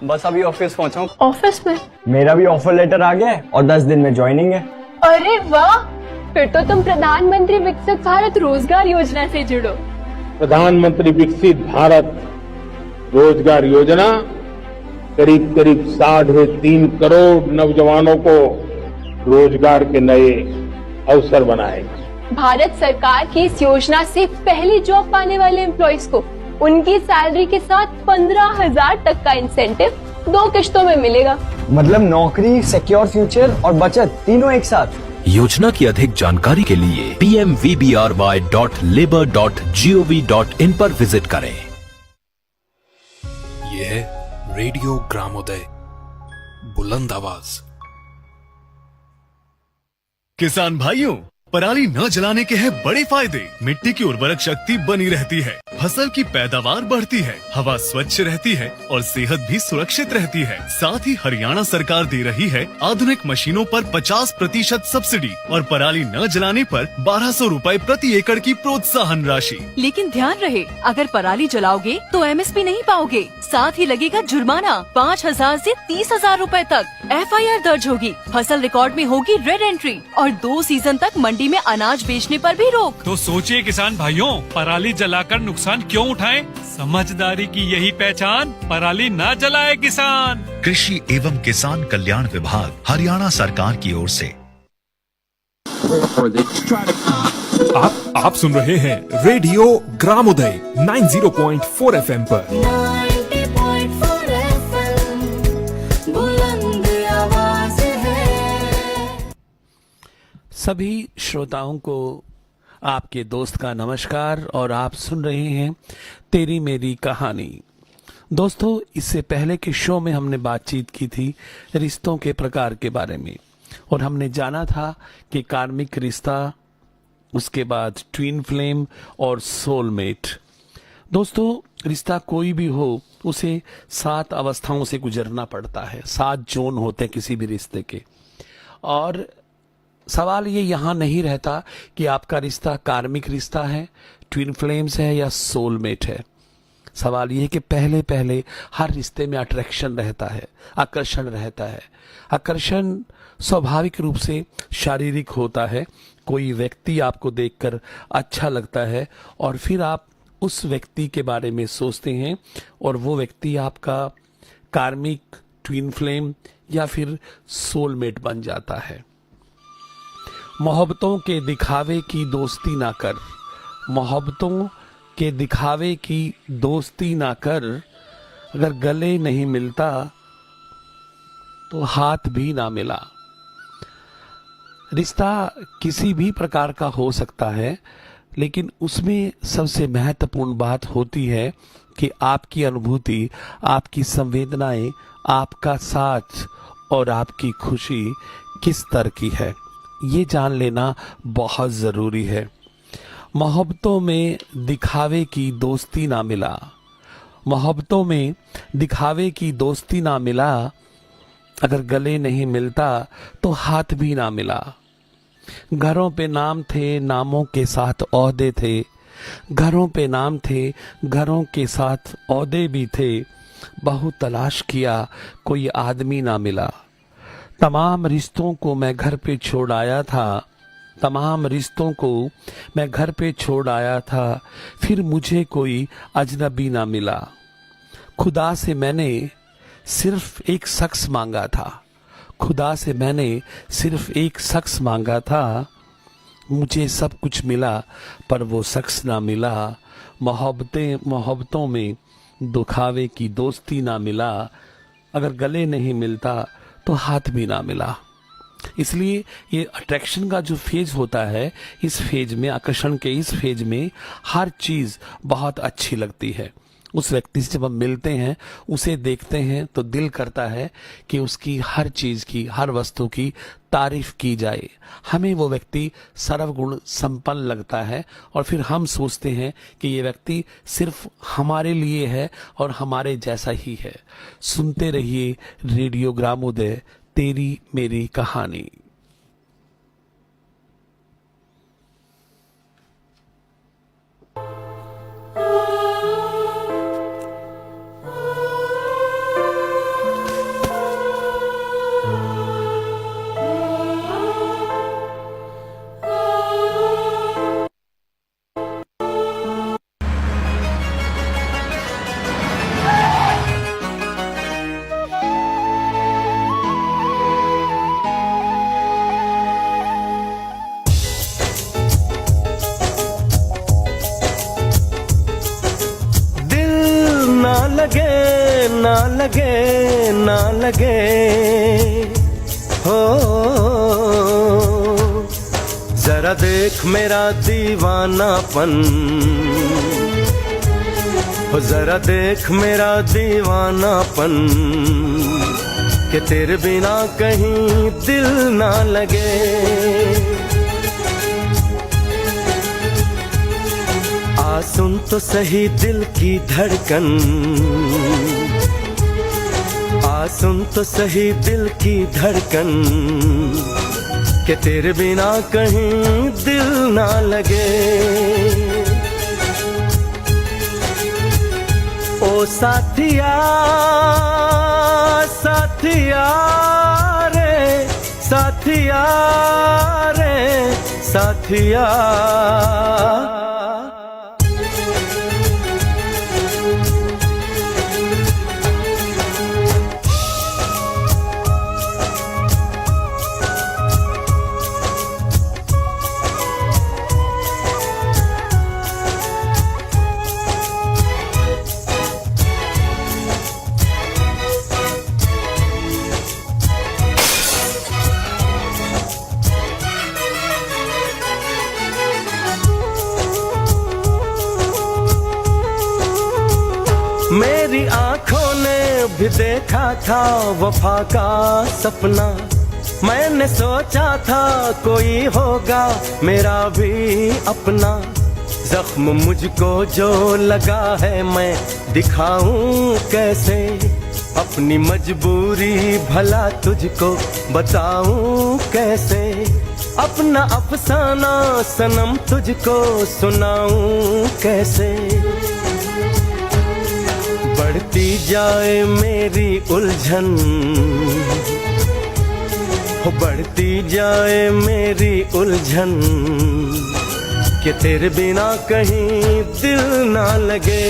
बस अभी ऑफिस पहुंचा हूँ। ऑफिस में? मेरा भी ऑफर लेटर आ गया है और 10 दिन में ज्वाइनिंग है। अरे वाह, फिर तो तुम प्रधानमंत्री विकसित भारत रोजगार योजना से जुड़ो। प्रधानमंत्री विकसित भारत रोजगार योजना करीब करीब 3.5 करोड़ नौजवानों को रोजगार के नए अवसर बनाएगा। भारत सरकार की इस योजना से पहली जॉब पाने वाले एम्प्लॉइज को उनकी सैलरी के साथ 15,000 तक का इंसेंटिव 2 किश्तों में मिलेगा। मतलब नौकरी, सिक्योर फ्यूचर और बचत तीनों एक साथ। योजना की अधिक जानकारी के लिए pmvbry.labor.gov.in पर विजिट करें। यह रेडियो ग्रामोदय, बुलंद आवाज। किसान भाइयों, पराली न जलाने के हैं बड़े फायदे। मिट्टी की उर्वरक शक्ति बनी रहती है, फसल की पैदावार बढ़ती है, हवा स्वच्छ रहती है और सेहत भी सुरक्षित रहती है। साथ ही हरियाणा सरकार दे रही है आधुनिक मशीनों पर 50% सब्सिडी और पराली न जलाने पर 1200 रूपए प्रति एकड़ की प्रोत्साहन राशि। लेकिन ध्यान रहे, अगर पराली जलाओगे तो MSP नहीं पाओगे, साथ ही लगेगा जुर्माना 5,000 से 30,000 रूपए तक। FIR दर्ज होगी, फसल रिकॉर्ड में होगी रेड एंट्री और 2 सीजन तक मंडी में अनाज बेचने पर भी रोक। तो सोचिए किसान भाइयों, पराली जलाकर नुकसान क्यों उठाएं? समझदारी की यही पहचान, पराली न जलाए किसान। कृषि एवं किसान कल्याण विभाग, हरियाणा सरकार की ओर से। आप सुन रहे हैं रेडियो ग्रामोदय 90.4 FM पर। 90.4 FM, बुलंद आवाज है। सभी श्रोताओं को आपके दोस्त का नमस्कार और आप सुन रहे हैं तेरी मेरी कहानी। दोस्तों, इससे पहले के शो में हमने बातचीत की थी रिश्तों के प्रकार के बारे में और हमने जाना था कि कार्मिक रिश्ता, उसके बाद ट्विन फ्लेम और सोलमेट। दोस्तों, रिश्ता कोई भी हो उसे 7 अवस्थाओं से गुजरना पड़ता है। 7 जोन होते हैं किसी भी रिश्ते के। और सवाल ये यहाँ नहीं रहता कि आपका रिश्ता कार्मिक रिश्ता है, ट्विन फ्लेम्स है या सोलमेट है। सवाल ये है कि पहले पहले हर रिश्ते में अट्रैक्शन रहता है, आकर्षण रहता है। आकर्षण स्वाभाविक रूप से शारीरिक होता है। कोई व्यक्ति आपको देखकर अच्छा लगता है और फिर आप उस व्यक्ति के बारे में सोचते हैं और वो व्यक्ति आपका कार्मिक, ट्विन फ्लेम या फिर सोलमेट बन जाता है। मोहब्बतों के दिखावे की दोस्ती ना कर, मोहब्बतों के दिखावे की दोस्ती ना कर, अगर गले नहीं मिलता तो हाथ भी ना मिला। रिश्ता किसी भी प्रकार का हो सकता है, लेकिन उसमें सबसे महत्वपूर्ण बात होती है कि आपकी अनुभूति, आपकी संवेदनाएं, आपका साथ और आपकी खुशी किस तरह की है, ये जान लेना बहुत ज़रूरी है। मोहब्बतों में दिखावे की दोस्ती ना मिला, मोहब्बतों में दिखावे की दोस्ती ना मिला, अगर गले नहीं मिलता तो हाथ भी ना मिला। घरों पे नाम थे, नामों के साथ ओहदे थे, घरों पे नाम थे, घरों के साथ ओहदे भी थे। बहुत तलाश किया, कोई आदमी ना मिला। तमाम रिश्तों को मैं घर पे छोड़ आया था, तमाम रिश्तों को मैं घर पे छोड़ आया था, फिर मुझे कोई अजनबी ना मिला। खुदा से मैंने सिर्फ एक शख्स मांगा था, खुदा से मैंने सिर्फ एक शख्स मांगा था, मुझे सब कुछ मिला पर वो शख्स ना मिला। मोहब्बतों में दुखावे की दोस्ती ना मिला, अगर गले नहीं मिलता तो हाथ भी ना मिला। इसलिए ये अट्रैक्शन का जो फेज होता है, इस फेज में, आकर्षण के इस फेज में हर चीज़ बहुत अच्छी लगती है। उस व्यक्ति से जब हम मिलते हैं, उसे देखते हैं तो दिल करता है कि उसकी हर चीज़ की, हर वस्तु की तारीफ की जाए। हमें वो व्यक्ति सर्वगुण संपन्न लगता है और फिर हम सोचते हैं कि ये व्यक्ति सिर्फ हमारे लिए है और हमारे जैसा ही है। सुनते रहिए रेडियो ग्रामोदय, तेरी मेरी कहानी। लगे हो जरा देख मेरा दीवानापन हो जरा देख मेरा दीवानापन कि तेरे बिना कहीं दिल ना लगे आ सुन तो सही दिल की धड़कन आ सुन तो सही दिल की धड़कन कि तेरे बिना कहीं दिल ना लगे ओ साथिया साथिया रे साथिया रे साथिया मेरी आंखों ने भी देखा था वफा का सपना मैंने सोचा था कोई होगा मेरा भी अपना जख्म मुझको जो लगा है मैं दिखाऊं कैसे अपनी मजबूरी भला तुझको बताऊं कैसे अपना अफसाना सनम तुझको सुनाऊं कैसे बढ़ती जाए मेरी उलझन हो बढ़ती जाए मेरी उलझन कि तेरे बिना कहीं दिल ना लगे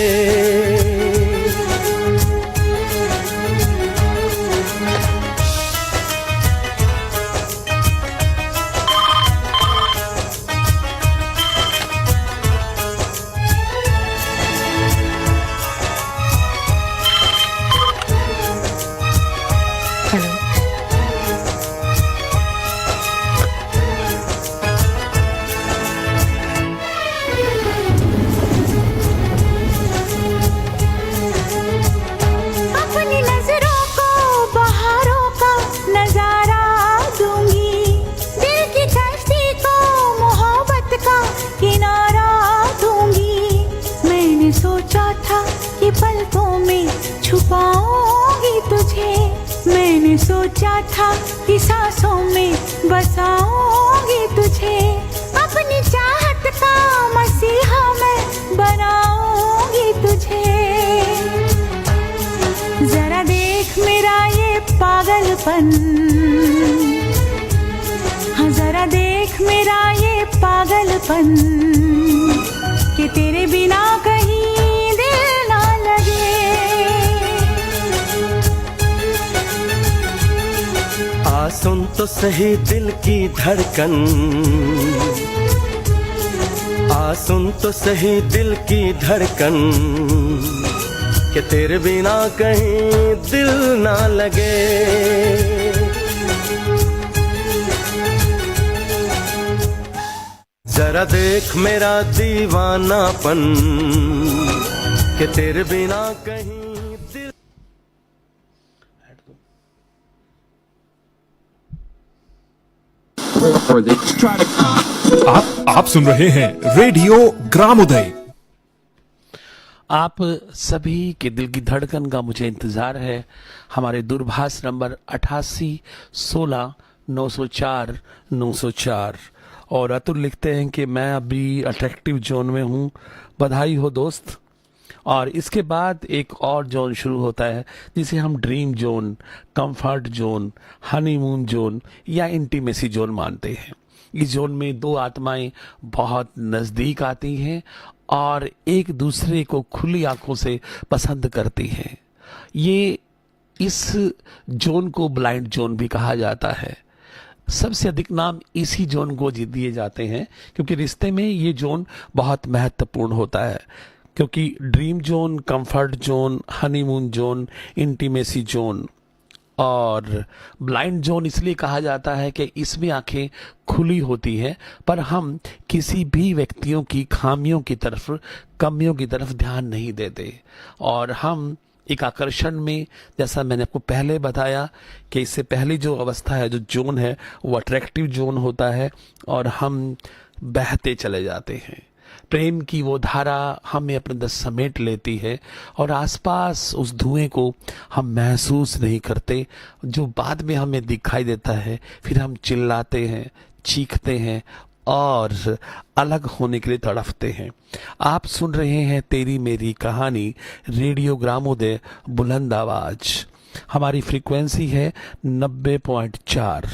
छुपाऊंगी तुझे मैंने सोचा था कि सांसों में बसाऊंगी तुझे अपनी चाहत का मसीहा मैं बनाऊंगी तुझे जरा देख मेरा ये पागलपन हाँ जरा देख मेरा ये पागलपन कि तेरे बिना कहीं दिल ना लगे आ सुन तो सही दिल की धड़कन आ सुन तो सही दिल की धड़कन कि तेरे बिना कहीं दिल ना लगे जरा देख मेरा दीवानापन कि तेरे बिना कहीं दिल आप सुन रहे हैं रेडियो ग्रामोदय। आप सभी के दिल की धड़कन का मुझे इंतजार है। हमारे दूरभाष नंबर 8816-904-904 और अतुल लिखते हैं कि मैं अभी अट्रैक्टिव जोन में हूँ, बधाई हो दोस्त। और इसके बाद एक और जोन शुरू होता है जिसे हम dream zone, comfort zone, honeymoon zone या इंटीमेसी जोन मानते हैं। इस जोन में दो आत्माएं बहुत नज़दीक आती हैं और एक दूसरे को खुली आंखों से पसंद करती हैं। ये इस जोन को ब्लाइंड जोन भी कहा जाता है। सबसे अधिक नाम इसी जोन को दिए जाते हैं क्योंकि रिश्ते में ये जोन बहुत महत्वपूर्ण होता है। क्योंकि dream zone, comfort zone, honeymoon zone, intimacy zone और ब्लाइंड जोन इसलिए कहा जाता है कि इसमें आंखें खुली होती है, पर हम किसी भी व्यक्तियों की खामियों की तरफ, कमियों की तरफ ध्यान नहीं देते और हम एक आकर्षण में, जैसा मैंने आपको पहले बताया कि इससे पहले जो अवस्था है, जो जोन है, वो अट्रैक्टिव जोन होता है और हम बहते चले जाते हैं। प्रेम की वो धारा हमें अपने अंदर समेट लेती है और आसपास उस धुएं को हम महसूस नहीं करते, जो बाद में हमें दिखाई देता है। फिर हम चिल्लाते हैं, चीखते हैं और अलग होने के लिए तड़फते हैं। आप सुन रहे हैं तेरी मेरी कहानी, रेडियो ग्रामोदय, बुलंद आवाज। हमारी फ्रीक्वेंसी है 90.4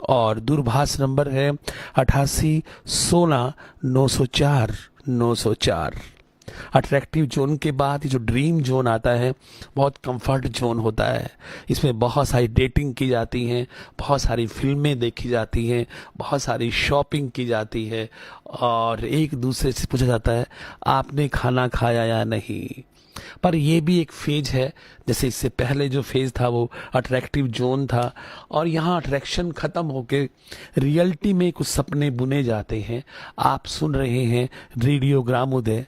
और दूरभाष नंबर है 88 16 904 904। अट्रैक्टिव जोन के बाद ये जो ड्रीम जोन आता है, बहुत कंफर्ट जोन होता है। इसमें बहुत सारी डेटिंग की जाती हैं, बहुत सारी फिल्में देखी जाती हैं, बहुत सारी शॉपिंग की जाती है और एक दूसरे से पूछा जाता है आपने खाना खाया या नहीं। पर ये भी एक फेज है, जैसे इससे पहले जो फेज था वो अट्रैक्टिव जोन था और यहाँ अट्रैक्शन खत्म होके रियलिटी में कुछ सपने बुने जाते हैं। आप सुन रहे हैं रेडियो ग्रामोदय,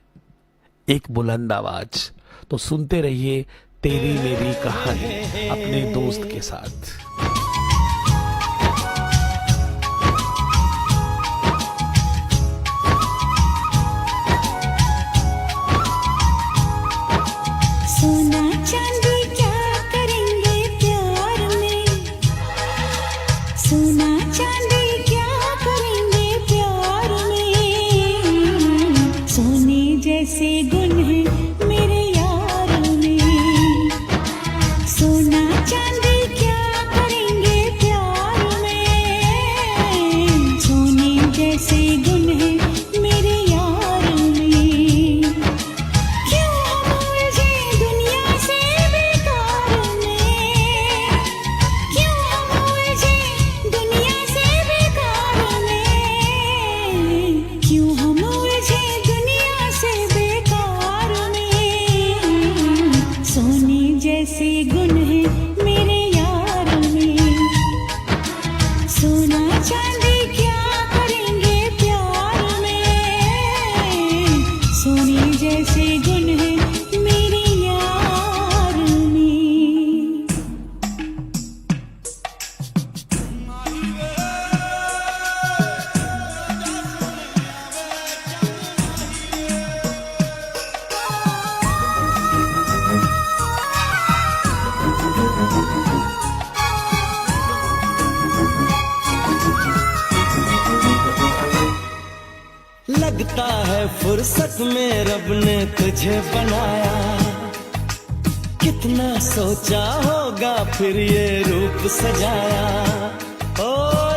एक बुलंद आवाज। तो सुनते रहिए तेरी मेरी कहानी अपने दोस्त के साथ। सोना चांदी क्या करेंगे प्यार में, सोना चांदी क्या करेंगे प्यार में, सोने जैसे गुण है मेरे यार में, सोना चांदी क्या करेंगे प्यार में, सोने जैसे गुण है मेरे यार में, क्यों हम उलझे दुनिया से बेकार में, क्यों हम उलझे दुनिया से बेकार में, क्यों हम उलझे दुनिया से बेकार में, सोने जैसे गुण है मेरे यार में, सोना चांदी क्या करेंगे प्यार में, सोने जैसे गुण है मेरे यार में। लगता है फुर्सत में रब ने तुझे बनाया, कितना सोचा होगा फिर ये रूप सजाया। ओ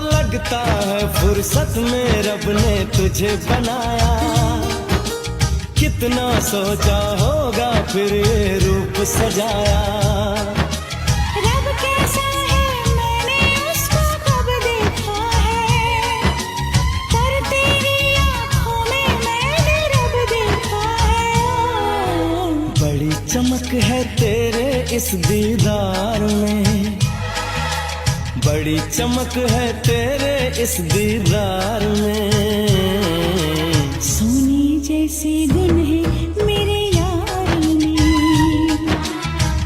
लगता है फुर्सत में रब ने तुझे बनाया, कितना सोचा होगा फिर ये रूप सजाया। रब कैसा है मैंने उसको कब देखा है, पर तेरी आँखों में मैंने रब देखा है। बड़ी चमक है तेरे इस दीदार में, बड़ी चमक है तेरे इस दीदार में, सोने जैसे गुण है मेरे यार में,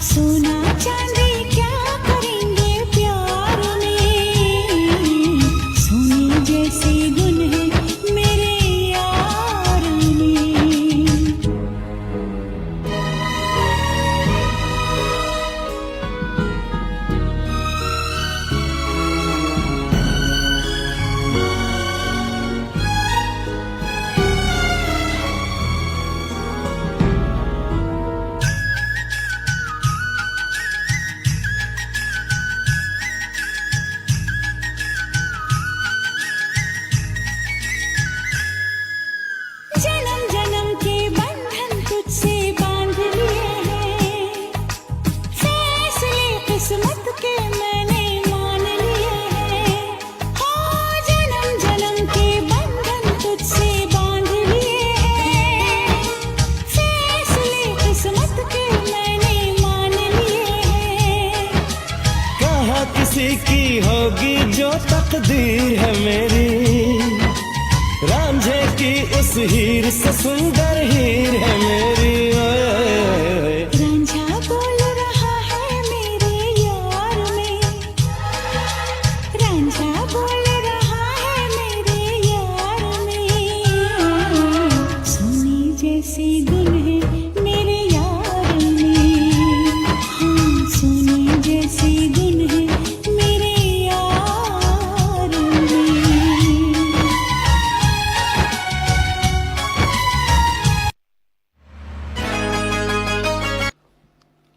सोना चांदी क्या करेंगे प्यार में, सोने जैसे गुण है मेरे यार में। किसी की होगी जो तकदीर है मेरी, रांझे की उस हीर से सुंदर हीर है मेरी। रांझा बोल रहा है मेरे यार में, रांझा बोल रहा है मेरे यार में। सोने जैसे गुण है मेरे यार में, हाँ सोने जैसे गुण है मेरे यार में।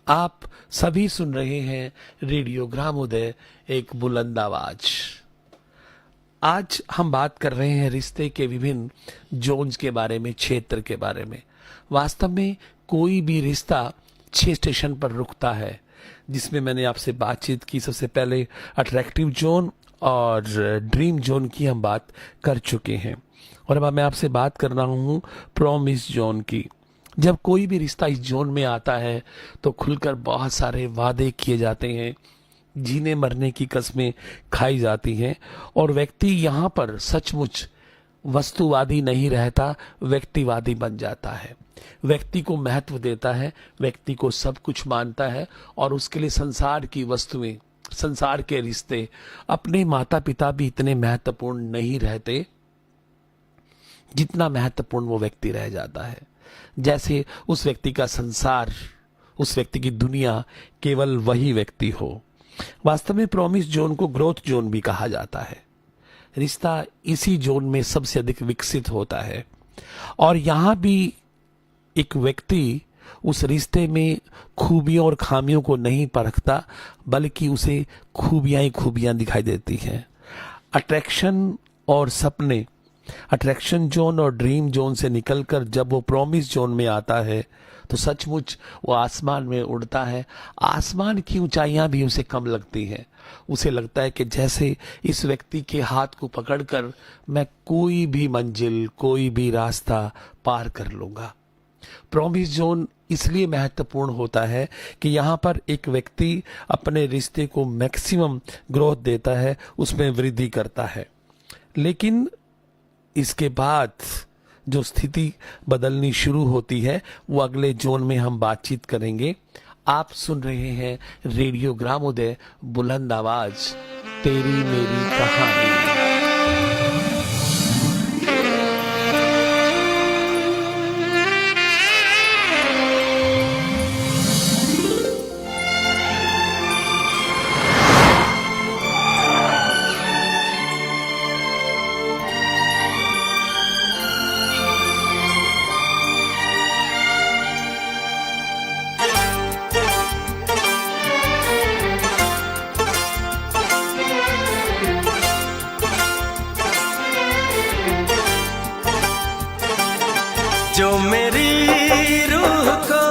आप सभी सुन रहे हैं रेडियो ग्रामोदय, एक बुलंद आवाज। आज हम बात कर रहे हैं रिश्ते के विभिन्न जोन्स के बारे में, क्षेत्र के बारे में। वास्तव में कोई भी रिश्ता 6 स्टेशन पर रुकता है, जिसमें मैंने आपसे बातचीत की। सबसे पहले अट्रैक्टिव जोन और ड्रीम जोन की हम बात कर चुके हैं, और अब मैं आपसे बात कर रहा हूँ प्रॉमिस जोन की। जब कोई भी रिश्ता इस जोन में आता है तो खुलकर बहुत सारे वादे किए जाते हैं, जीने मरने की कस्में खाई जाती हैं, और व्यक्ति यहाँ पर सचमुच वस्तुवादी नहीं रहता, व्यक्तिवादी बन जाता है। व्यक्ति को महत्व देता है, व्यक्ति को सब कुछ मानता है, और उसके लिए संसार की वस्तुएं, संसार के रिश्ते, अपने माता पिता भी इतने महत्वपूर्ण नहीं रहते जितना महत्वपूर्ण वो व्यक्ति रह जाता है। जैसे उस व्यक्ति का संसार, उस व्यक्ति की दुनिया केवल वही व्यक्ति हो। वास्तव में प्रॉमिस जोन को ग्रोथ जोन भी कहा जाता है। रिश्ता इसी जोन में सबसे अधिक विकसित होता है, और यहां भी एक व्यक्ति उस रिश्ते में खूबियों और खामियों को नहीं परखता, बल्कि उसे खूबियां ही खूबियां दिखाई देती हैं। अट्रैक्शन और सपने, अट्रैक्शन जोन और ड्रीम जोन से निकलकर जब वो प्रॉमिस जोन में आता है तो सचमुच वो आसमान में उड़ता है। आसमान की ऊंचाइयां भी उसे कम लगती हैं। उसे लगता है कि जैसे इस व्यक्ति के हाथ को पकड़कर मैं कोई भी मंजिल, कोई भी रास्ता पार कर लूंगा। प्रॉमिस जोन इसलिए महत्वपूर्ण होता है कि यहाँ पर एक व्यक्ति अपने रिश्ते को मैक्सिमम ग्रोथ देता है, उसमें वृद्धि करता है। लेकिन इसके बाद जो स्थिति बदलनी शुरू होती है वो अगले जोन में हम बातचीत करेंगे। आप सुन रहे हैं रेडियो ग्रामोदय, बुलंद आवाज, तेरी मेरी कहानी। जो मेरी रूह को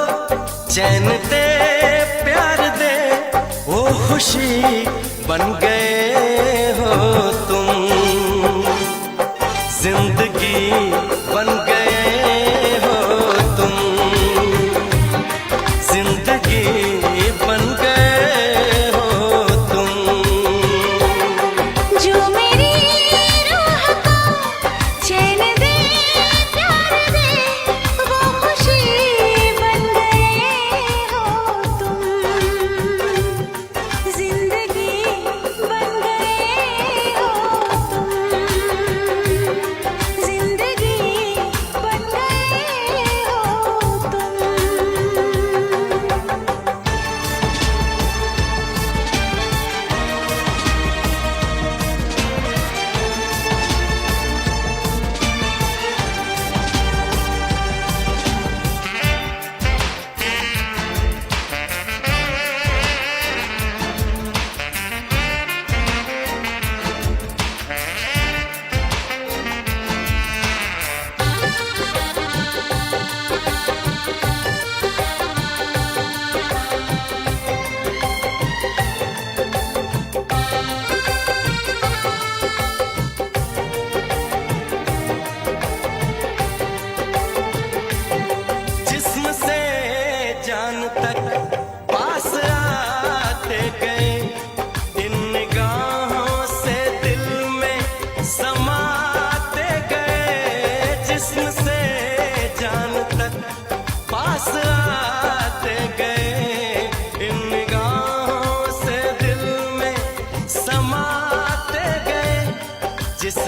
चैन दे, प्यार दे, वो खुशी बन गए हो तुम। जिंदगी बन गए हो तुम, जिंदगी बन गए हो तुम। जो मेरी रूह को चैन दे, प्यार दे, वो खुशी बन गए हो तुम। जिंदगी बन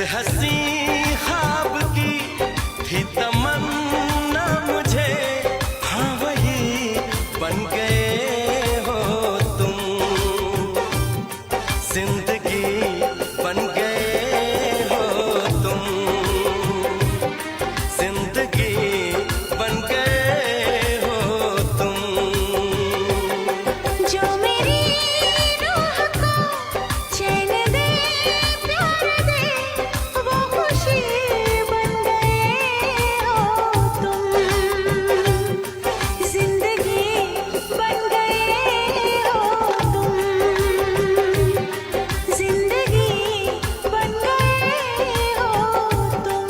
हंसी ख्वाब की थी तमन्ना मुझे, हाँ वही बन गए हो तुम, जिंदगी बन गए हो तुम, जिंदगी बन गए हो तुम। जो मेरी रूह को चैन दे प्यार दे, वो खुशी बन गए हो तुम, जिंदगी बन गए हो तुम, जिंदगी बन गए हो तुम।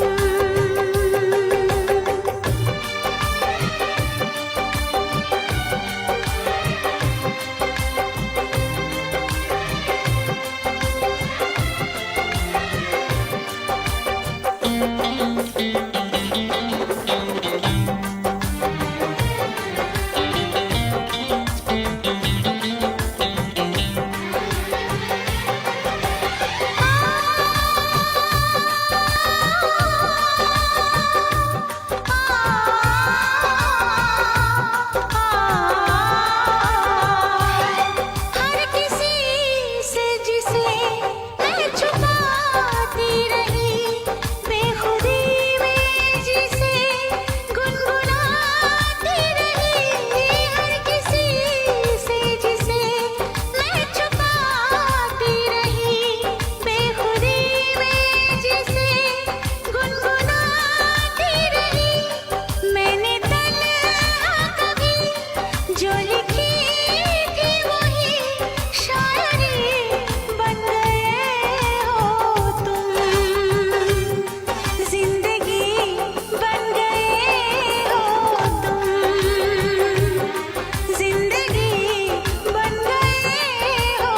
हर किसी से जिसे मैं छुपाती रही, बेखुदी में जिसे गुनगुनाती रही, हर किसी से जिसे मैं छुपाती रही, बेखुदी में जिसे गुनगुनाती रही, मैंने तन्हा कभी जो लिखी थी वही शायरी बन गए हो तुम, जिंदगी बन गए हो तुम, जिंदगी बन गए हो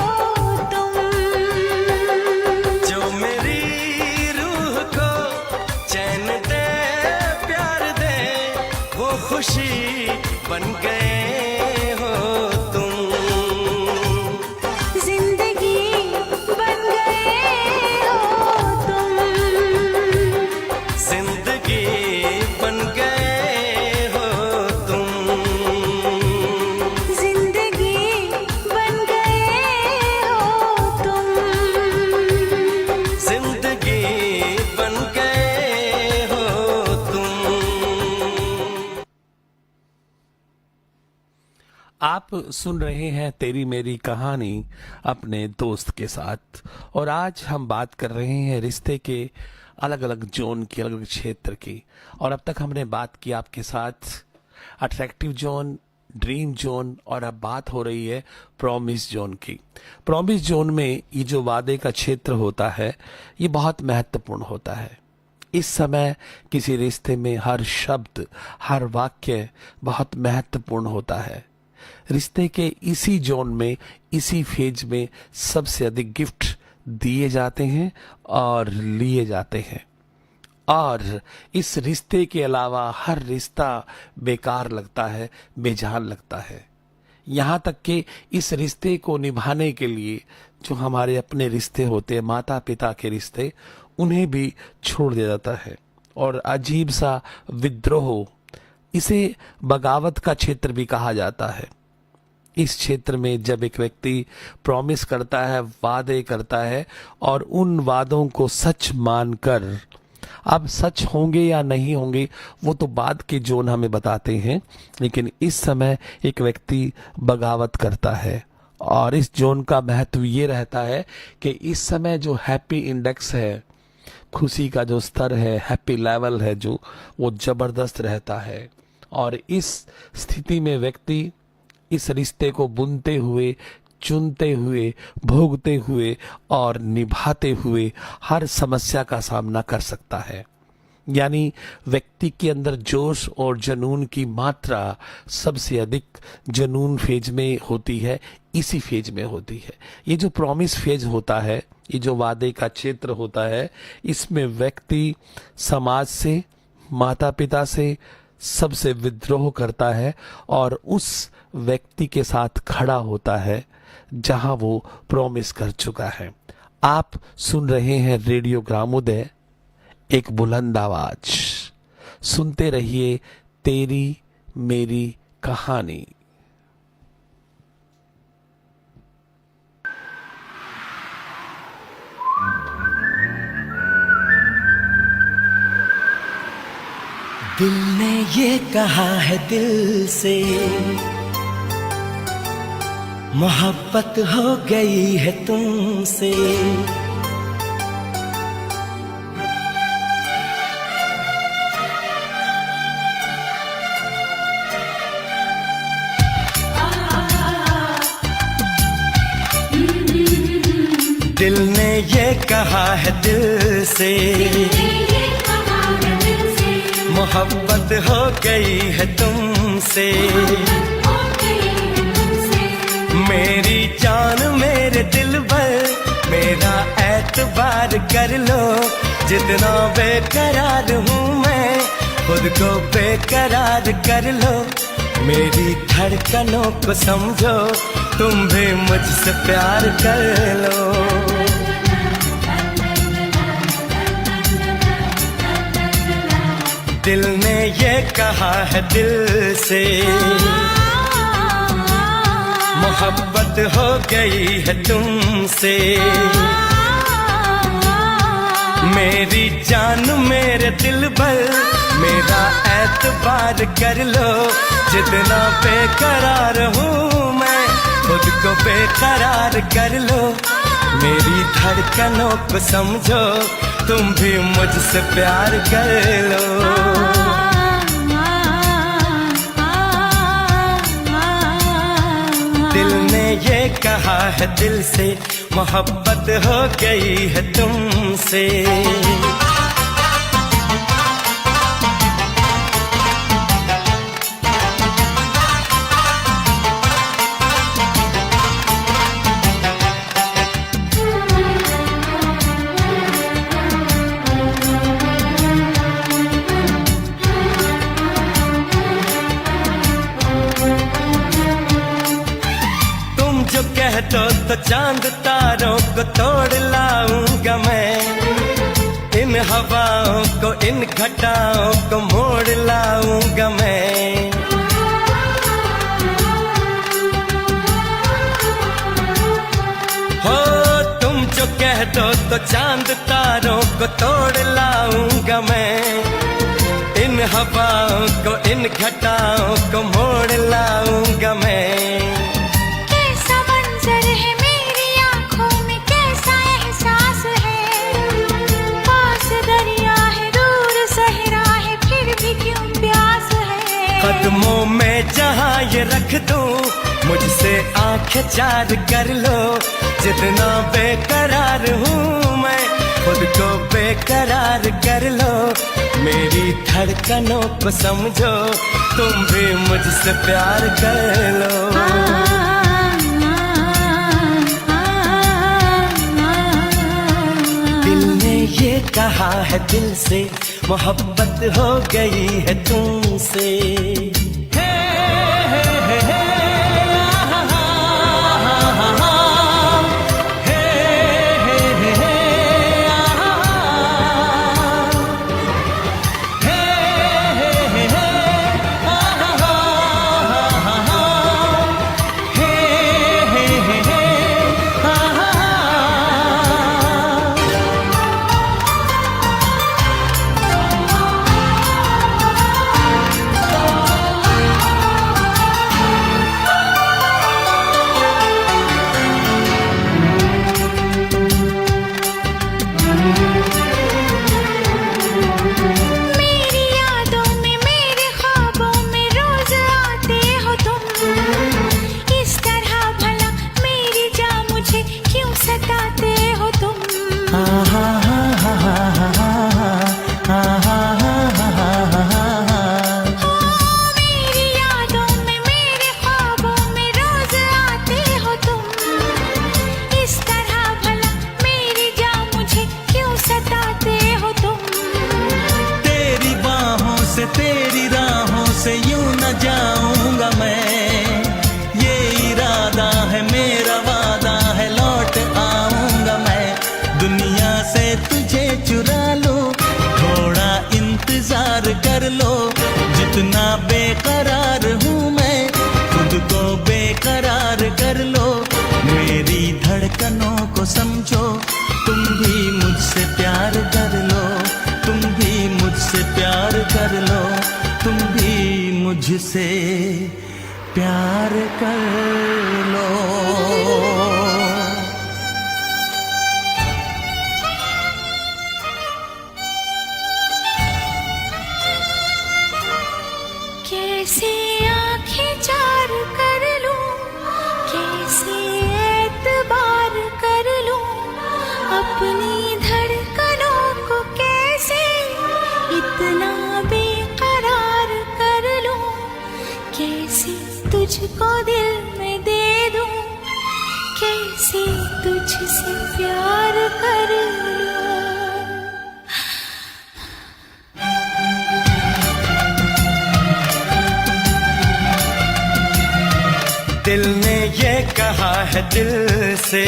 तुम। जो मेरी रूह को चैन दे प्यार दे, वो खुशी बन गए हो तुम, जिंदगी बन गए हो तुम, जिंदगी बन गए हो तुम, जिंदगी बन गए हो तुम। जिंदगी बन गए हो तुम। आप सुन रहे हैं तेरी मेरी कहानी अपने दोस्त के साथ, और आज हम बात कर रहे हैं रिश्ते के अलग अलग जोन की, अलग अलग क्षेत्र की। और अब तक हमने बात की आपके साथ अट्रैक्टिव जोन, ड्रीम जोन, और अब बात हो रही है प्रॉमिस जोन की। प्रॉमिस जोन में ये जो वादे का क्षेत्र होता है, ये बहुत महत्वपूर्ण होता है। इस समय किसी रिश्ते में हर शब्द, हर वाक्य बहुत महत्वपूर्ण होता है। रिश्ते के इसी जोन में, इसी फेज में सबसे अधिक गिफ्ट दिए जाते हैं और लिए जाते हैं, और इस रिश्ते के अलावा हर रिश्ता बेकार लगता है, बेजान लगता है। यहाँ तक कि इस रिश्ते को निभाने के लिए जो हमारे अपने रिश्ते होते हैं, माता पिता के रिश्ते, उन्हें भी छोड़ दिया जाता है। और अजीब सा विद्रोह, इसे बगावत का क्षेत्र भी कहा जाता है। इस क्षेत्र में जब एक व्यक्ति प्रॉमिस करता है, वादे करता है, और उन वादों को सच मानकर, अब सच होंगे या नहीं होंगे वो तो बाद के जोन हमें बताते हैं, लेकिन इस समय एक व्यक्ति बगावत करता है। और इस जोन का महत्व ये रहता है कि इस समय जो हैप्पी इंडेक्स है, खुशी का जो स्तर है, हैप्पी लेवल है जो, वो जबरदस्त रहता है। और इस स्थिति में व्यक्ति इस रिश्ते को बुनते हुए, चुनते हुए, भोगते हुए और निभाते हुए हर समस्या का सामना कर सकता है। यानी व्यक्ति के अंदर जोश और जुनून की मात्रा सबसे अधिक जुनून फेज में होती है, इसी फेज में होती है। ये जो प्रॉमिस फेज होता है, ये जो वादे का क्षेत्र होता है, इसमें व्यक्ति समाज से, माता पिता से, सबसे विद्रोह करता है और उस व्यक्ति के साथ खड़ा होता है जहां वो प्रॉमिस कर चुका है। आप सुन रहे हैं रेडियो ग्रामोदय, एक बुलंद आवाज। सुनते रहिए तेरी मेरी कहानी। दिल ने ये कहा है दिल से, मोहब्बत हो गई है तुमसे। दिल ने ये कहा है दिल से, मोहब्बत हो गई है तुमसे। मेरी जान मेरे दिल भर, मेरा एतबार कर लो। जितना बेकरार हूँ मैं, खुद को बेकरार कर लो। मेरी धड़कनों को समझो, तुम भी मुझसे प्यार कर लो। दिल ने ये कहा है दिल से, मोहब्बत हो गई है तुमसे। मेरी जान मेरे दिल भर, मेरा एतबार कर लो। जितना बेकरार हूँ मैं, खुद को बेकरार कर लो। मेरी धड़कनों को समझो, तुम भी मुझसे प्यार कर लो। दिल ने ये कहा है दिल से, मोहब्बत हो गई है तुमसे। तो चांद तारों को तोड़ लाऊंगा मैं, इन हवाओं को इन घटाओं को मोड़ लाऊंगा मैं। हो तुम जो कह दो तो चांद तारों को तोड़ लाऊंगा मैं, इन हवाओं को इन घटाओं को मोड़ लाऊंगा मैं। कदमों में जहाँ ये रख दूं, मुझसे आंखें चार कर लो। जितना बेकरार हूँ मैं, खुद को बेकरार कर लो। मेरी धड़कनों को समझो, तुम भी मुझसे प्यार कर लो। दिल ने ये कहा है दिल से, मोहब्बत हो गई है तुमसे। तेरी राहों से यूं न जाऊंगा मैं, ये इरादा है मेरा, वादा है लौट आऊंगा मैं। को समझो, तुम भी मुझसे प्यार कर लो, तुम भी मुझसे प्यार कर लो, तुम भी मुझसे प्यार कर लो। कैसे आंखें चार कर लूं, कैसे एतबार कर लूं, अपनी धड़कनों को कैसे इतना बेकरार कर लूं, कैसे तुझको दिल में दे दूं, कैसे तुझसे प्यार कर लूं। दिल ने ये कहा है दिल से,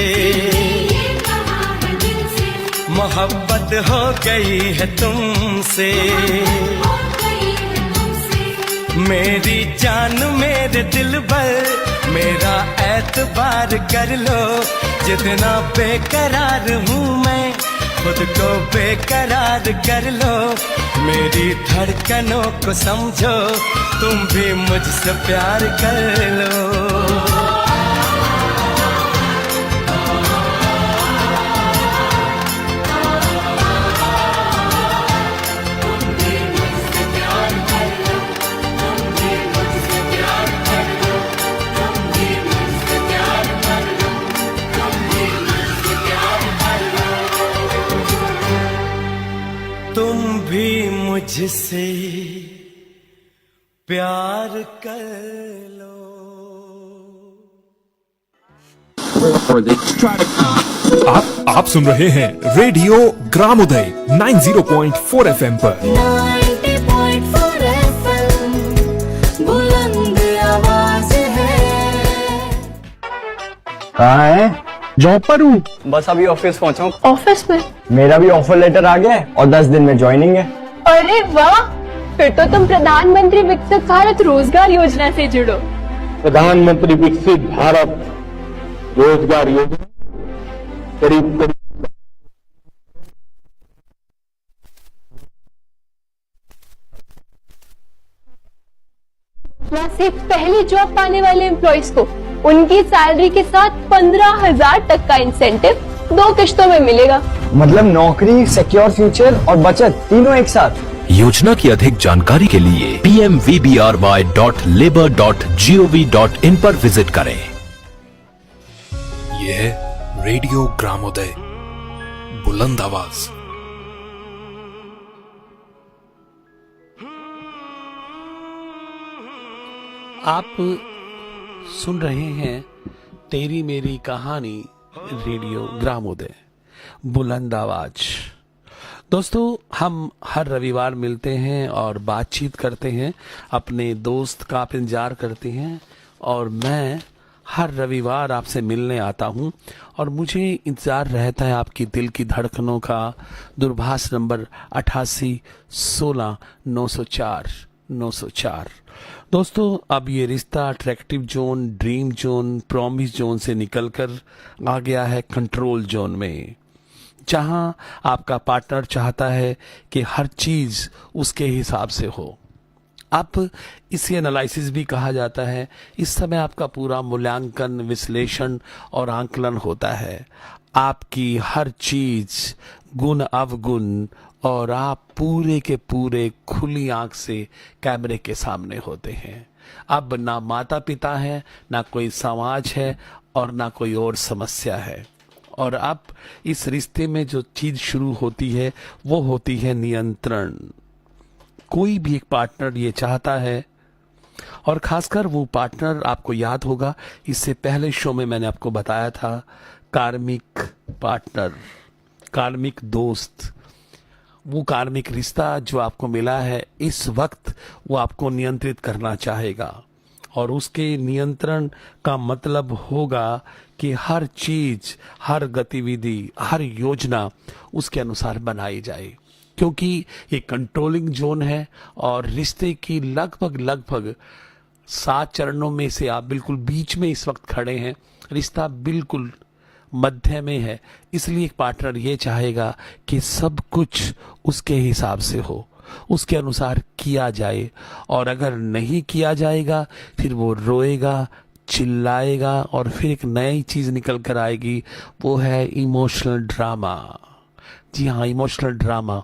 मोहब्बत हो गई है तुमसे, मेरी जान मेरे दिल पर मेरा एतबार कर लो, जितना बेकरार हूँ मैं खुद को बेकरार कर लो, मेरी धड़कनों को समझो, तुम भी मुझसे प्यार कर लो। तुम भी मुझसे प्यार कर लो। आप सुन रहे हैं रेडियो ग्रामोदय 90.4 FM पर। 90.4 FM बुलंद आवाज है। कहाँ है? जॉब पर हूँ, बस अभी ऑफिस पहुँचा हूँ। ऑफिस में? मेरा भी ऑफर लेटर आ गया है और 10 दिन में ज्वाइनिंग है। अरे वाह, फिर तो तुम प्रधानमंत्री विकसित भारत रोजगार योजना से जुड़ो। प्रधानमंत्री विकसित भारत रोजगार योजना करीब से पहली जॉब पाने वाले एम्प्लॉइज को उनकी सैलरी के साथ 15,000 तक का इंसेंटिव 2 किश्तों में मिलेगा। मतलब नौकरी, सिक्योर फ्यूचर और बचत तीनों एक साथ। योजना की अधिक जानकारी के लिए pmvbry.labor.gov.in पर विजिट करें। यह है रेडियो ग्रामोदय, बुलंद आवाज। आप सुन रहे हैं तेरी मेरी कहानी, रेडियो ग्रामोदय, बुलंद आवाज। दोस्तों, हम हर रविवार मिलते हैं और बातचीत करते हैं, अपने दोस्त का आप इंतजार करते हैं और मैं हर रविवार आपसे मिलने आता हूं और मुझे इंतजार रहता है आपकी दिल की धड़कनों का। दूरभाष नंबर 88 16 904 904। दोस्तों, अब ये रिश्ता attractive zone, dream zone, promise zone से निकलकर आ गया है कंट्रोल जोन में, जहां आपका पार्टनर चाहता है कि हर चीज उसके हिसाब से हो। अब इसे एनालिसिस भी कहा जाता है। इस समय आपका पूरा मूल्यांकन, विश्लेषण और आंकलन होता है। आपकी हर चीज गुण अवगुण और आप पूरे के पूरे खुली आंख से कैमरे के सामने होते हैं। अब ना माता पिता है, ना कोई समाज है और ना कोई और समस्या है। और अब इस रिश्ते में जो चीज शुरू होती है वो होती है नियंत्रण। कोई भी एक पार्टनर ये चाहता है, और खासकर वो पार्टनर, आपको याद होगा इससे पहले शो में मैंने आपको बताया था, कार्मिक पार्टनर, कार्मिक दोस्त। वो कार्मिक रिश्ता जो आपको मिला है इस वक्त, वो आपको नियंत्रित करना चाहेगा और उसके नियंत्रण का मतलब होगा कि हर चीज, हर गतिविधि, हर योजना उसके अनुसार बनाई जाए, क्योंकि ये कंट्रोलिंग जोन है और रिश्ते की लगभग 7 चरणों में से आप बिल्कुल बीच में इस वक्त खड़े हैं। रिश्ता बिल्कुल मध्य में है, इसलिए एक पार्टनर ये चाहेगा कि सब कुछ उसके हिसाब से हो, उसके अनुसार किया जाए, और अगर नहीं किया जाएगा फिर वो रोएगा, चिल्लाएगा, और फिर एक नई चीज निकल कर आएगी, वो है इमोशनल ड्रामा। जी हाँ, इमोशनल ड्रामा।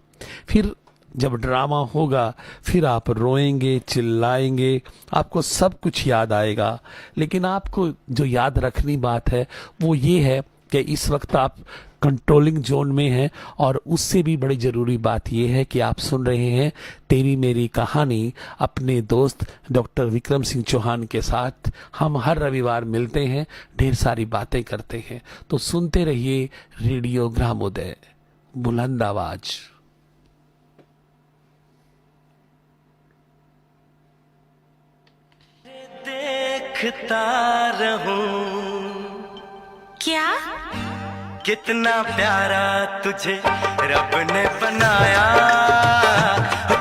फिर जब ड्रामा होगा फिर आप रोएंगे, चिल्लाएंगे, आपको सब कुछ याद आएगा, लेकिन आपको जो याद रखनी बात है वो ये है कि इस वक्त आप कंट्रोलिंग जोन में हैं, और उससे भी बड़ी जरूरी बात यह है कि आप सुन रहे हैं तेरी मेरी कहानी अपने दोस्त डॉक्टर विक्रम सिंह चौहान के साथ। हम हर रविवार मिलते हैं, ढेर सारी बातें करते हैं, तो सुनते रहिए रेडियो ग्रामोदय, बुलंद आवाज। देखता रहूं क्या? कितना प्यारा तुझे रब ने बनाया,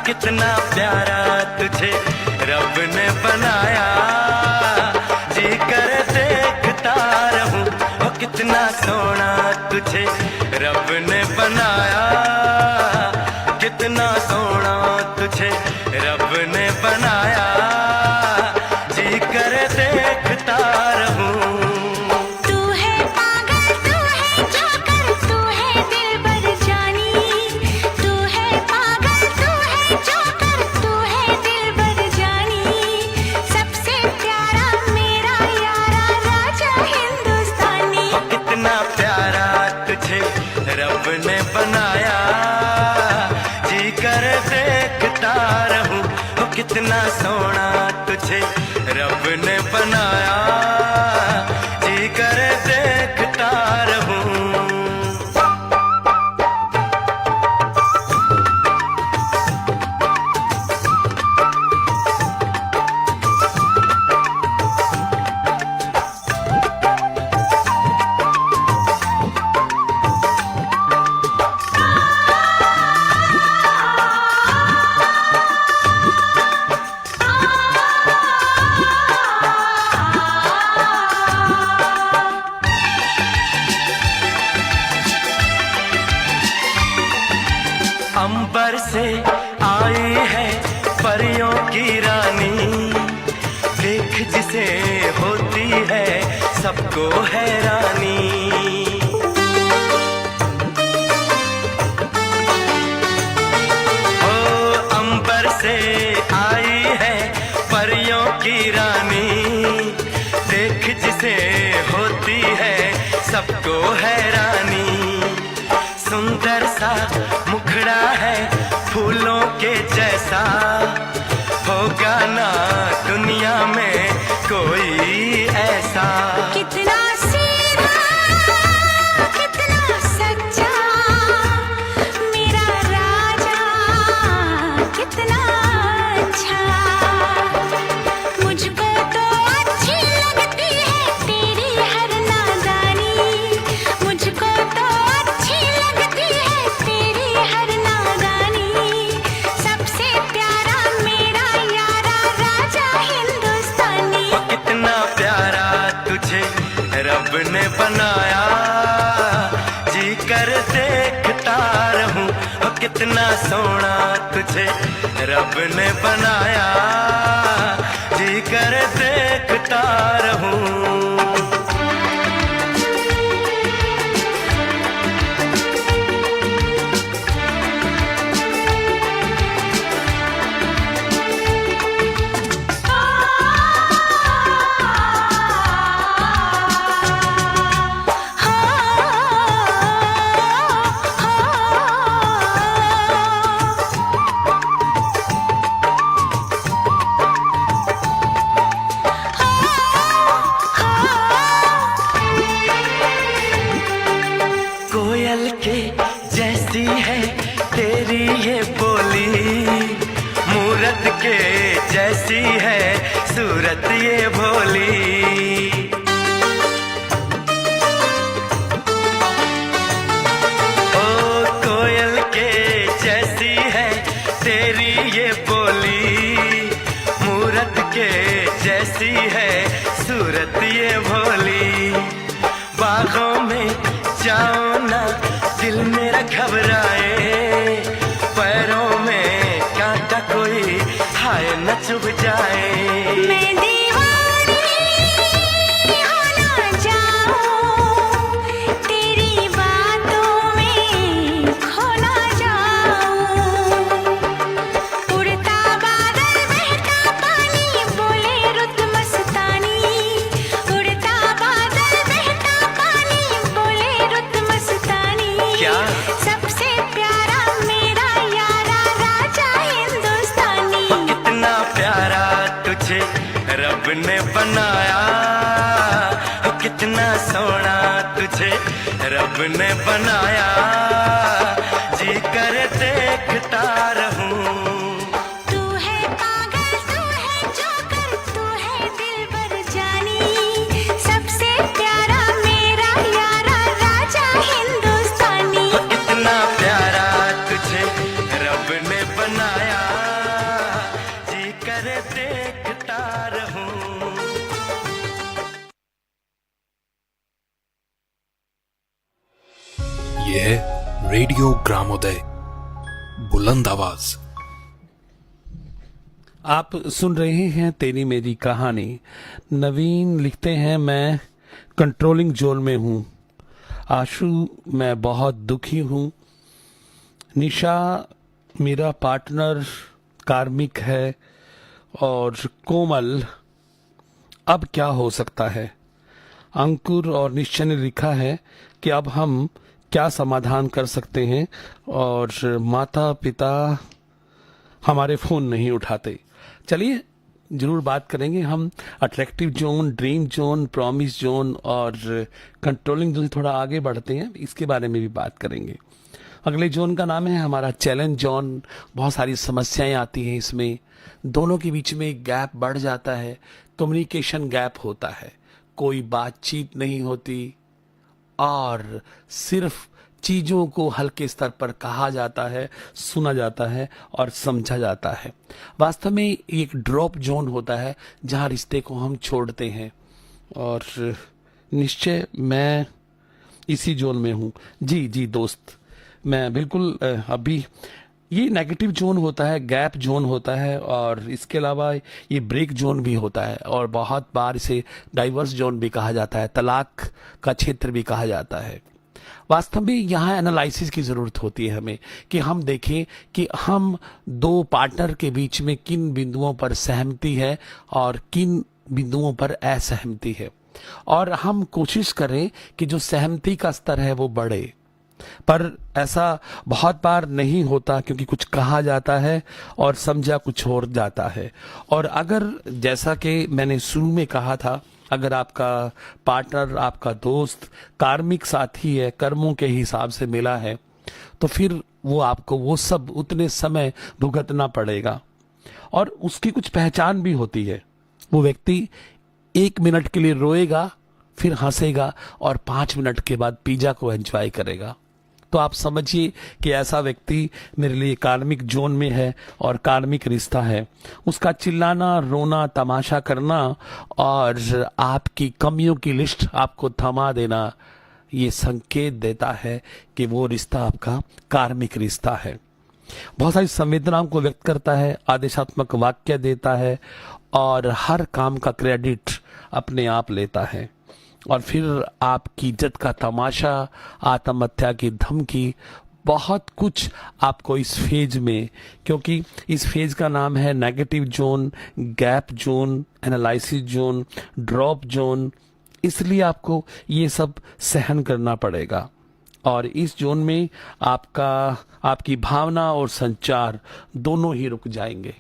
कितना प्यारा तुझे रब ने बनाया, जी कर देखता रहूं, कितना सोना तुझे रब ने बनाया, कितना सोना तुझे रब ने बनाया, जी कर देखता रहूं। रब ने बनाया, जी कर देखता रहूं, कितना सोना तुझे रब ने बनाया, जी कर देखता रहूं। अंबर से आई है परियों की रानी, देख जिसे होती है सबको हैरानी। ओ अंबर से आई है परियों की रानी, देख जिसे होती है सबको हैरानी। सुंदर सा मुखड़ा है फूलों के जैसा, होगा ना दुनिया में कोई ऐसा। कितना सीधा, कितना सच्चा, मेरा राजा कितना अच्छा। मुझको तो अच्छी लगती है तेरी हर नादानी, मुझको तो अच्छी लगती है तेरी हर नादानी। सबसे प्यारा मेरा यारा राजा हिंदुस्तानी। कितना प्यारा तुझे रब ने बनाया, जी कर देखता रहूं, कितना सोना तुझे रब ने बनाया, जी कर देखता रहूं। कोयल के जैसी है तेरी ये बोली, मूरत के जैसी है सूरत ये भोली। ओ कोयल के जैसी है तेरी ये बोली, मूरत के जैसी है सूरत ये भोली। बागों में रब ने बनाया, जी करे देखता रहूं। तू है पागल, तू है जोकर, तू है दिलबर जानी, सबसे प्यारा मेरा यारा राजा हिंदुस्तानी। इतना प्यारा तुझे रब ने बनाया, जी करे देखता रहूं। ये है रेडियो ग्रामोदय, बुलंद आवाज। आप सुन रहे हैं तेरी मेरी कहानी। नवीन लिखते हैं, मैं कंट्रोलिंग जोन में हूँ। आशु, मैं बहुत दुखी हूँ। निशा, मेरा पार्टनर कार्मिक है। और कोमल, अब क्या हो सकता है। अंकुर और निश्चय ने लिखा है कि अब हम क्या समाधान कर सकते हैं, और माता पिता हमारे फोन नहीं उठाते। चलिए जरूर बात करेंगे हम attractive zone, dream zone, promise zone और कंट्रोलिंग जोन। थोड़ा आगे बढ़ते हैं, इसके बारे में भी बात करेंगे। अगले जोन का नाम है हमारा चैलेंज जोन। बहुत सारी समस्याएं आती हैं इसमें, दोनों के बीच में गैप बढ़ जाता है, कम्युनिकेशन गैप होता है, कोई बातचीत नहीं होती और सिर्फ चीजों को हल्के स्तर पर कहा जाता है, सुना जाता है और समझा जाता है। वास्तव में एक ड्रॉप जोन होता है जहां रिश्ते को हम छोड़ते हैं। और निश्चय मैं इसी जोन में हूं। जी जी दोस्त, मैं बिल्कुल अभी ये नेगेटिव जोन होता है, गैप जोन होता है, और इसके अलावा ये ब्रेक जोन भी होता है, और बहुत बार इसे डाइवर्स जोन भी कहा जाता है, तलाक का क्षेत्र भी कहा जाता है। वास्तव में यहाँ एनालिसिस की जरूरत होती है हमें, कि हम देखें कि हम दो पार्टनर के बीच में किन बिंदुओं पर सहमति है और किन बिंदुओं पर असहमति है, और हम कोशिश करें कि जो सहमति का स्तर है वो बढ़े। पर ऐसा बहुत बार नहीं होता, क्योंकि कुछ कहा जाता है और समझा कुछ और जाता है। और अगर, जैसा कि मैंने शुरू में कहा था, अगर आपका पार्टनर, आपका दोस्त कार्मिक साथी है, कर्मों के हिसाब से मिला है, तो फिर वो आपको वो सब उतने समय भुगतना पड़ेगा। और उसकी कुछ पहचान भी होती है। वो व्यक्ति 1 मिनट के लिए रोएगा, फिर हंसेगा और 5 मिनट के बाद पिज्जा को एंजॉय करेगा। तो आप समझिए कि ऐसा व्यक्ति मेरे लिए कार्मिक जोन में है और कार्मिक रिश्ता है। उसका चिल्लाना, रोना, तमाशा करना और आपकी कमियों की लिस्ट आपको थमा देना, ये संकेत देता है कि वो रिश्ता आपका कार्मिक रिश्ता है। बहुत सारी संवेदनाओं को व्यक्त करता है, आदेशात्मक वाक्य देता है और हर काम का क्रेडिट अपने आप लेता है। और फिर आपकी इज्जत का तमाशा, आत्महत्या की धमकी, बहुत कुछ आपको इस फेज में, क्योंकि इस फेज का नाम है negative zone, gap zone, analysis zone, drop zone, इसलिए आपको ये सब सहन करना पड़ेगा। और इस जोन में आपकी भावना और संचार दोनों ही रुक जाएंगे।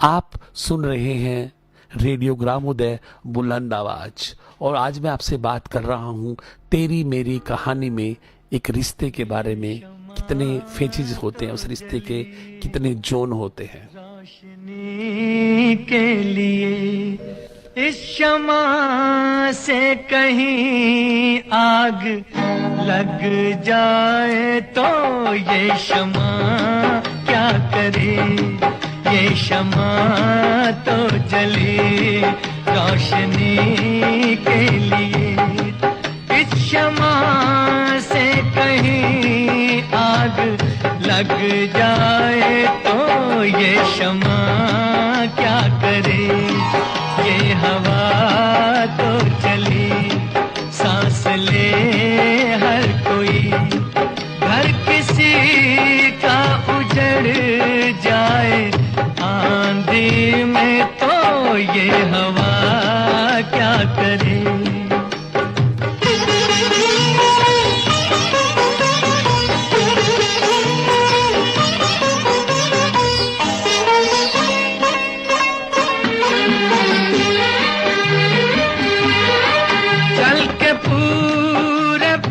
आप सुन रहे हैं रेडियो ग्रामोदय, बुलंद आवाज, और आज मैं आपसे बात कर रहा हूं तेरी मेरी कहानी में एक रिश्ते के बारे में। कितने फेजेस होते हैं उस रिश्ते के, कितने जोन होते हैं। रोशनी के लिए इस शमा से कहीं आग लग जाए तो ये शमा क्या करे, ये शमा तो जले रोशनी के लिए। इस शमा से कहीं आग लग जाए तो ये शमा क्या करे, ये हवा तो चली, सांस ले हर कोई, घर किसी का उजड़ जाए आंधी में तो ये हवा क्या करे। चल के पूरब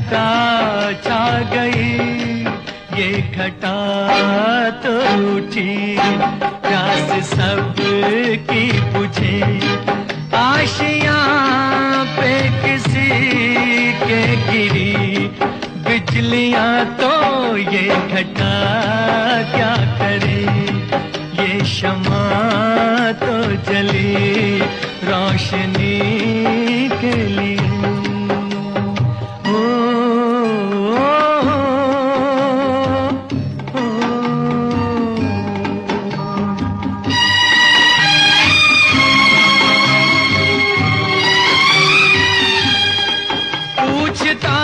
घटा छा गई, ये घटा तो उठी, प्यास सब की बुझे, आशियां पे किसी के गिरी बिजलियां, तो ये घटा क्या करे, ये शमा तो जली रोशनी के लिए। पूछता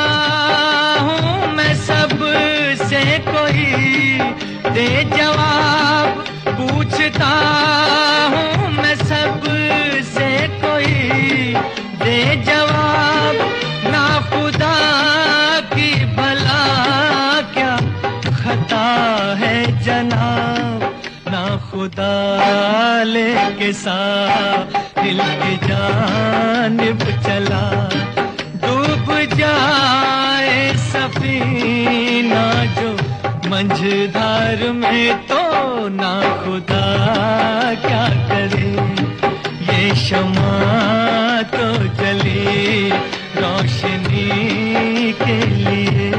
हूँ मैं सब से कोई दे जवाब, पूछता हूँ मैं सब से कोई दे जवाब, ना खुदा की भला क्या खता है जनाब, ना खुदा लेके साहिल की जानिब चला, डूब जाए सफीना जो मंझधार में, तो ना खुदा क्या करे, ये शमा तो जली रोशनी के लिए।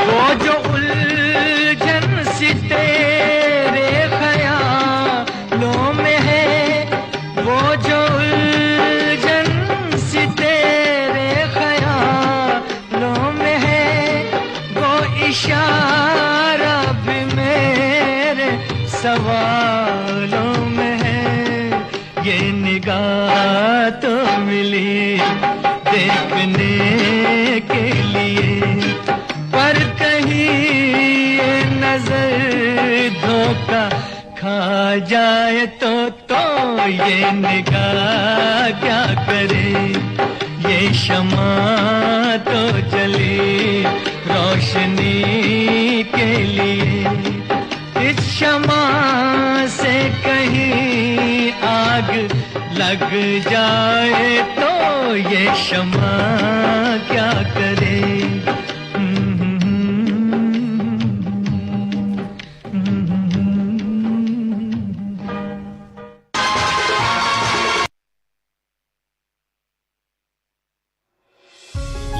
वो जो उलझन सी तेरे ख्यालों में है, वो जो उलझन सी तेरे ख्यालों में है, वो इशारा भी मेरे सवालों में है, ये निगाह तो मिली देखने के लिए, पर कहीं ये नजर धोखा खा जाए तो ये निगाह क्या करे, ये शमा तो जली रोशनी के लिए, इस शमा से कहीं आग लग जाए तो ये शमा क्या करे।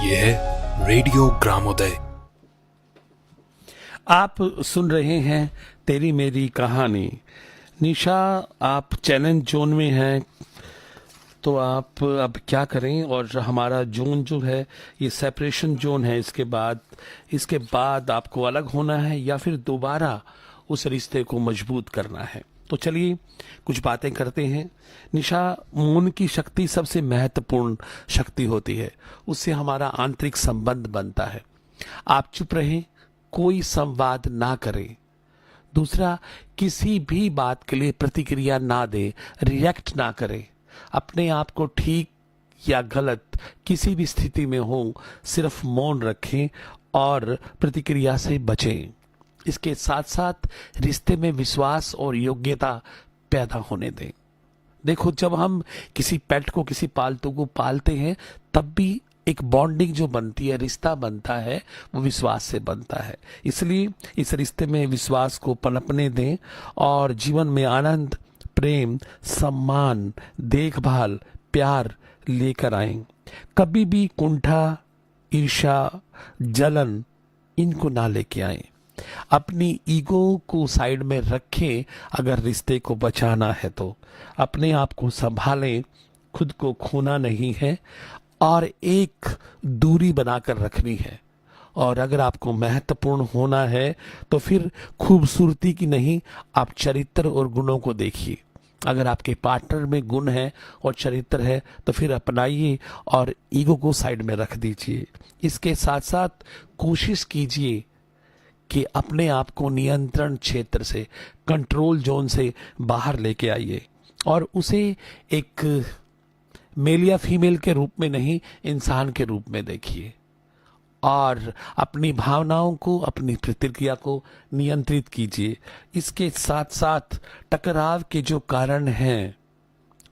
ये है रेडियो ग्रामोदय। आप सुन रहे हैं तेरी मेरी कहानी। निशा, आप चैलेंज जोन में हैं, तो आप अब क्या करें? और हमारा जोन जो है ये सेपरेशन जोन है। इसके बाद आपको अलग होना है या फिर दोबारा उस रिश्ते को मजबूत करना है। तो चलिए कुछ बातें करते हैं। निशा, मौन की शक्ति सबसे महत्वपूर्ण शक्ति होती है, उससे हमारा आंतरिक संबंध बनता है। आप चुप रहें, कोई संवाद ना करें। दूसरा, किसी भी बात के लिए प्रतिक्रिया ना दें, रिएक्ट ना करें। अपने आप को ठीक या गलत किसी भी स्थिति में हो, सिर्फ मौन रखें और प्रतिक्रिया से बचें। इसके साथ साथ रिश्ते में विश्वास और योग्यता पैदा होने दें। देखो, जब हम किसी पेट को, किसी पालतू को पालते हैं, तब भी एक बॉन्डिंग जो बनती है, रिश्ता बनता है, वो विश्वास से बनता है। इसलिए इस रिश्ते में विश्वास को पनपने दें और जीवन में आनंद, प्रेम, सम्मान, देखभाल, प्यार लेकर आएं। कभी भी कुंठा, ईर्ष्या, जलन इनको ना लेके आएं। अपनी ईगो को साइड में रखें। अगर रिश्ते को बचाना है तो अपने आप को संभालें, खुद को खोना नहीं है और एक दूरी बनाकर रखनी है। और अगर आपको महत्वपूर्ण होना है तो फिर खूबसूरती की नहीं, आप चरित्र और गुणों को देखिए। अगर आपके पार्टनर में गुण है और चरित्र है तो फिर अपनाइए और ईगो को साइड में रख दीजिए। इसके साथ साथ कोशिश कीजिए कि अपने आप को नियंत्रण क्षेत्र से, कंट्रोल जोन से बाहर लेके आइए और उसे एक मेल या फीमेल के रूप में नहीं, इंसान के रूप में देखिए। और अपनी भावनाओं को, अपनी प्रतिक्रिया को नियंत्रित कीजिए। इसके साथ साथ टकराव के जो कारण हैं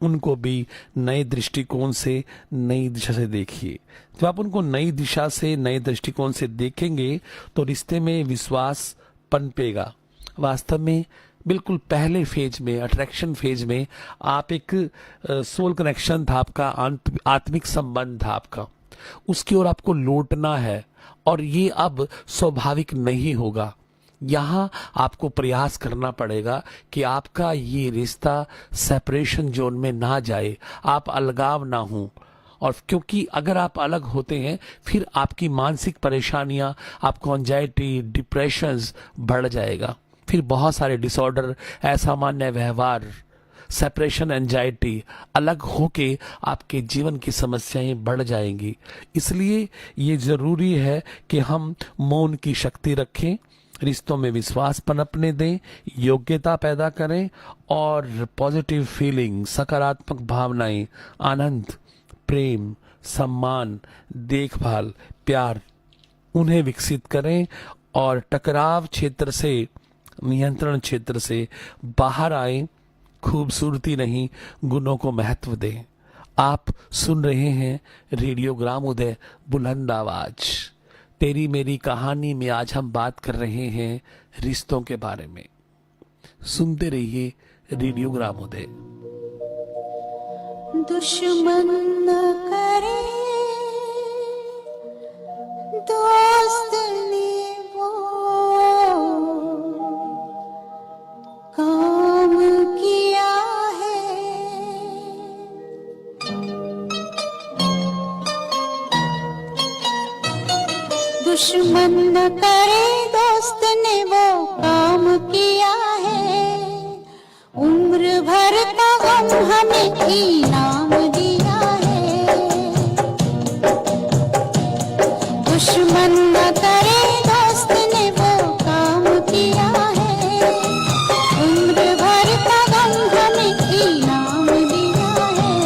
उनको भी नए दृष्टिकोण से, नई दिशा से देखिए। जब आप उनको नई दिशा से, नए दृष्टिकोण से देखेंगे तो रिश्ते में विश्वास पनपेगा। वास्तव में बिल्कुल पहले फेज में, अट्रैक्शन फेज में, आप एक सोल कनेक्शन था आपका, आत्मिक संबंध था आपका, उसकी ओर आपको लौटना है और ये अब स्वाभाविक नहीं होगा। यहाँ आपको प्रयास करना पड़ेगा कि आपका ये रिश्ता सेपरेशन जोन में ना जाए, आप अलगाव ना हो। और क्योंकि अगर आप अलग होते हैं फिर आपकी मानसिक परेशानियां, आपको एंजाइटी, डिप्रेशंस बढ़ जाएगा, फिर बहुत सारे डिसऑर्डर, असामान्य व्यवहार, सेपरेशन एंजाइटी, अलग होके आपके जीवन की समस्याएं बढ़ जाएंगी। इसलिए ये जरूरी है कि हम मौन की शक्ति रखें, रिश्तों में विश्वास पनपने दें, योग्यता पैदा करें और पॉजिटिव फीलिंग, सकारात्मक भावनाएं, आनंद, प्रेम, सम्मान, देखभाल, प्यार, उन्हें विकसित करें और टकराव क्षेत्र से, नियंत्रण क्षेत्र से बाहर आए। खूबसूरती नहीं, गुणों को महत्व दें। आप सुन रहे हैं रेडियो ग्रामोदय, बुलंद आवाज। तेरी मेरी कहानी में आज हम बात कर रहे हैं रिश्तों के बारे में। सुनते रहिए रेडियो ग्रामोदय। दुश्मन न करे दोस्त ने वो काम किया है, दुश्मन न करे दोस्त ने वो काम किया है, उम्र भर का गम हमें इनाम दिया है। दुश्मन न करे दोस्त ने वो काम किया है, उम्र भर का गम हमें इनाम दिया है।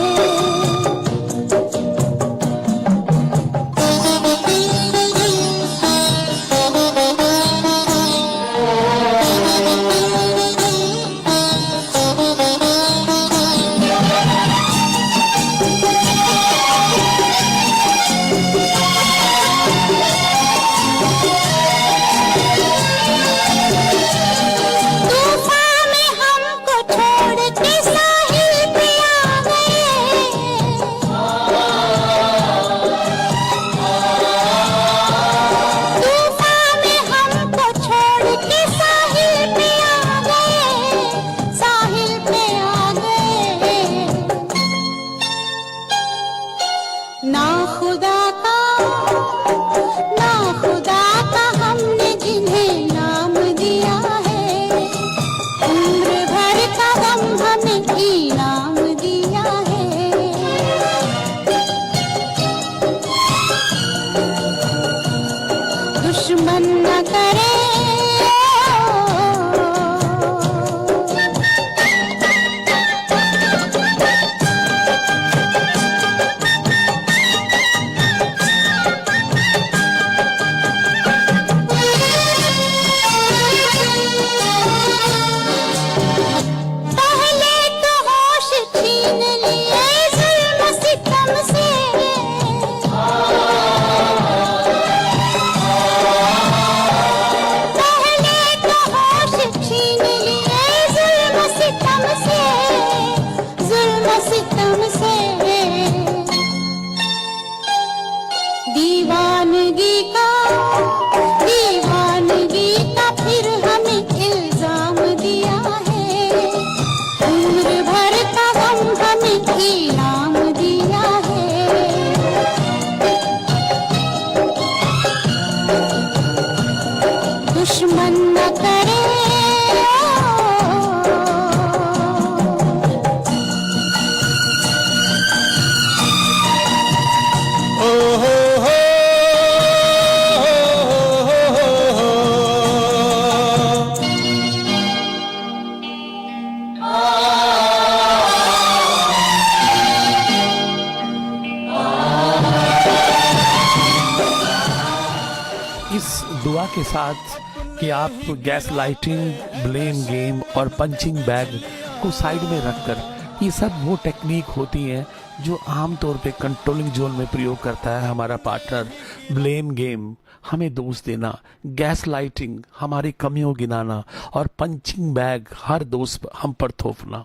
के साथ कि आप गैस लाइटिंग, ब्लेम गेम और पंचिंग बैग को साइड में रखकर, ये सब वो टेक्निक होती हैं जो आमतौर पे कंट्रोलिंग जोन में प्रयोग करता है हमारा पार्टनर। ब्लेम गेम हमें दोष देना, गैस लाइटिंग हमारी कमियों गिनाना और पंचिंग बैग हर दोष हम पर थोपना।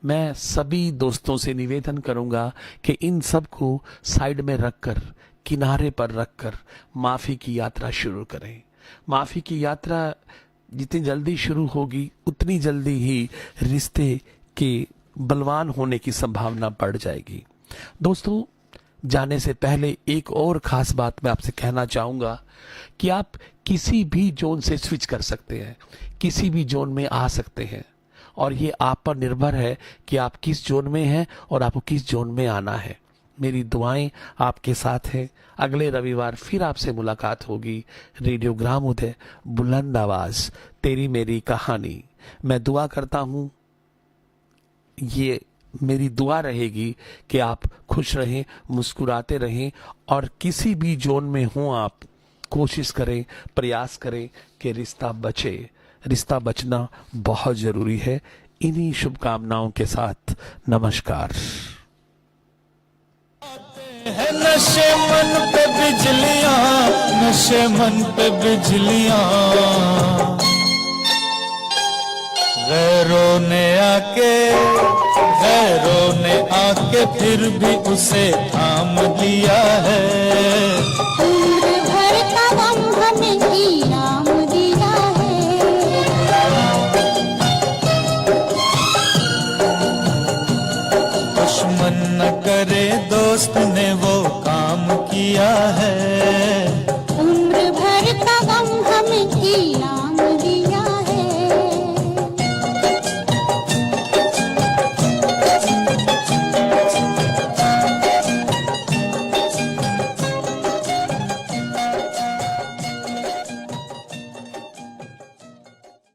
मैं सभी दोस्तों से निवेदन करूंगा कि इन सब को साइड में रखकर, किनारे पर रखकर माफी की यात्रा शुरू करें। माफी की यात्रा जितनी जल्दी शुरू होगी उतनी जल्दी ही रिश्ते के बलवान होने की संभावना बढ़ जाएगी। दोस्तों, जाने से पहले एक और खास बात मैं आपसे कहना चाहूंगा कि आप किसी भी जोन से स्विच कर सकते हैं, किसी भी जोन में आ सकते हैं, और ये आप पर निर्भर है कि आप किस जोन में हैं और आपको किस जोन में आना है। मेरी दुआएं आपके साथ हैं। अगले रविवार फिर आपसे मुलाकात होगी। रेडियो ग्रामोदय, बुलंद आवाज, तेरी मेरी कहानी। मैं दुआ करता हूं, ये मेरी दुआ रहेगी कि आप खुश रहें, मुस्कुराते रहें, और किसी भी जोन में हों आप कोशिश करें, प्रयास करें कि रिश्ता बचे। रिश्ता बचना बहुत जरूरी है। इन्हीं शुभकामनाओं के साथ नमस्कार। है नशे मन पे बिजलियां, नशे मन पे बिजलियां, गैरों ने आके फिर भी उसे थाम दिया है। उम्र भर का गम हमें इनाम दिया है। दुश्मन न करे दोस्त ने वो काम किया है। उम्र भर का गम हमें इनाम